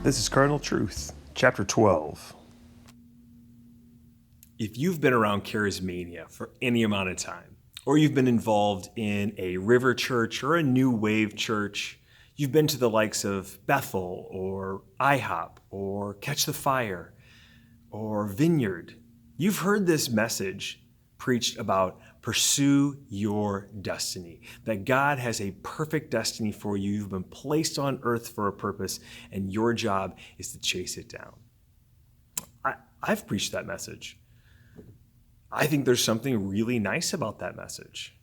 This is Cardinal Truth, chapter 12. If you've been around charismania for any amount of time, or you've been involved in a river church or a new wave church, you've been to the likes of Bethel or IHOP or Catch the Fire or Vineyard, you've heard this message preached about pursue your destiny, that God has a perfect destiny for you. You've been placed on earth for a purpose, and your job is to chase it down. I've preached that message. I think there's something really nice about that message.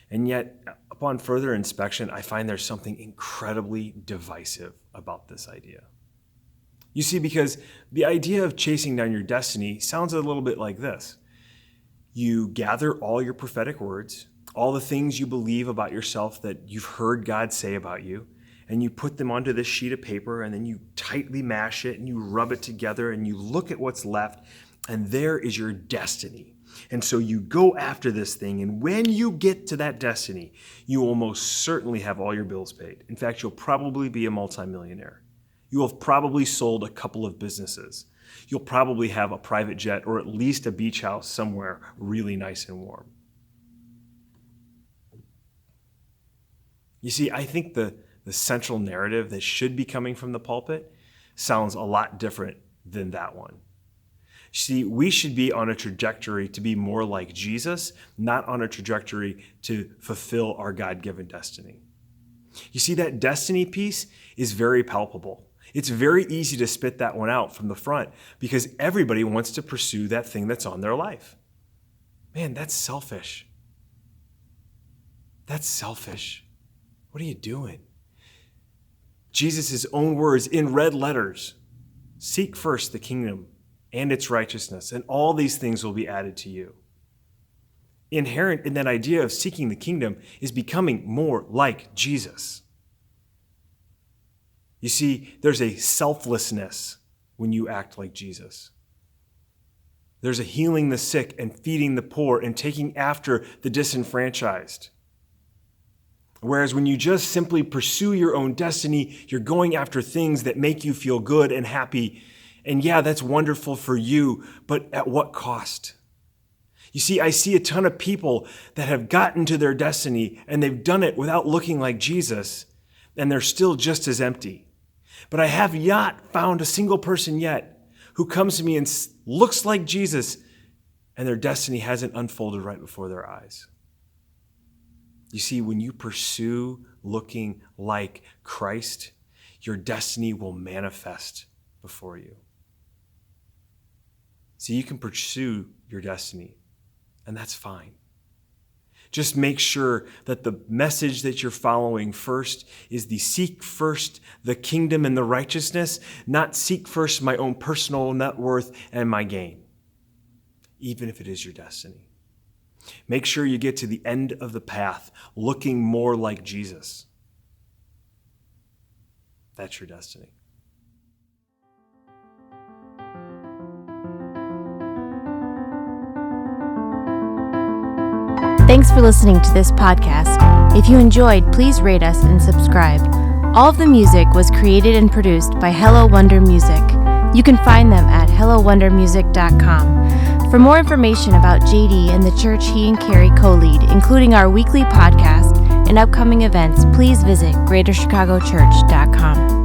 And yet, upon further inspection, I find there's something incredibly divisive about this idea. You see, because the idea of chasing down your destiny sounds a little bit like this. You gather all your prophetic words, all the things you believe about yourself that you've heard God say about you, and you put them onto this sheet of paper, and then you tightly mash it, and you rub it together, and you look at what's left, and there is your destiny. And so you go after this thing, and when you get to that destiny, you will most certainly have all your bills paid. In fact, you'll probably be a multimillionaire. You will have probably sold a couple of businesses. You'll probably have a private jet or at least a beach house somewhere really nice and warm. You see, I think the central narrative that should be coming from the pulpit sounds a lot different than that one. See, we should be on a trajectory to be more like Jesus, not on a trajectory to fulfill our God-given destiny. You see, that destiny piece is very palpable. It's very easy to spit that one out from the front because everybody wants to pursue that thing that's on their life. Man, that's selfish. That's selfish. What are you doing? Jesus' own words in red letters, seek first the kingdom and its righteousness, and all these things will be added to you. Inherent in that idea of seeking the kingdom is becoming more like Jesus. You see, there's a selflessness when you act like Jesus. There's a healing the sick and feeding the poor and taking after the disenfranchised. Whereas when you just simply pursue your own destiny, you're going after things that make you feel good and happy. And yeah, that's wonderful for you, but at what cost? You see, I see a ton of people that have gotten to their destiny and they've done it without looking like Jesus, and they're still just as empty. But I have not found a single person yet who comes to me and looks like Jesus and their destiny hasn't unfolded right before their eyes. You see, when you pursue looking like Christ, your destiny will manifest before you. See, you can pursue your destiny, and that's fine. Just make sure that the message that you're following first is the seek first the kingdom and the righteousness, not seek first my own personal net worth and my gain, even if it is your destiny. Make sure you get to the end of the path looking more like Jesus. That's your destiny. Thanks for listening to this podcast. If you enjoyed, please rate us and subscribe. All of the music was created and produced by Hello Wonder Music. You can find them at hellowondermusic.com. For more information about JD and the church he and Carrie co-lead, including our weekly podcast and upcoming events, please visit greaterchicagochurch.com.